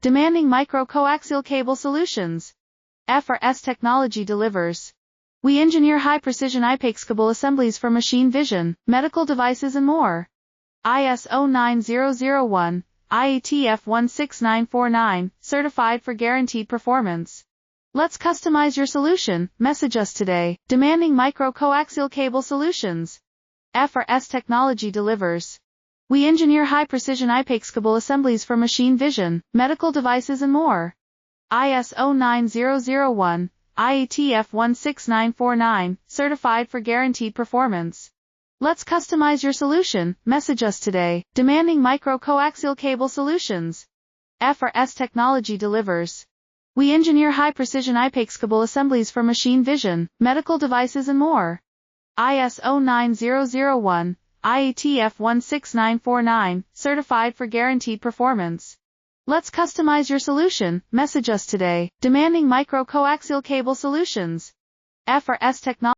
demanding micro-coaxial cable solutions. F/S technology delivers. We engineer high-precision Electronaix assemblies for machine vision, medical devices and more. ISO 9001, IATF 16949, certified for guaranteed performance. Let's customize your solution. Message us today, demanding micro-coaxial cable solutions. F/S technology delivers. We engineer high-precision Electronaix assemblies for machine vision, medical devices and more. ISO 9001, IATF 16949, certified for guaranteed performance. Let's customize your solution. Message us today, demanding micro-coaxial cable solutions. F/S technology delivers. We engineer high-precision Electronaix assemblies for machine vision, medical devices and more. ISO 9001, IATF 16949, certified for guaranteed performance. Let's customize your solution. Message us today, demanding micro-coaxial cable solutions. F/S technology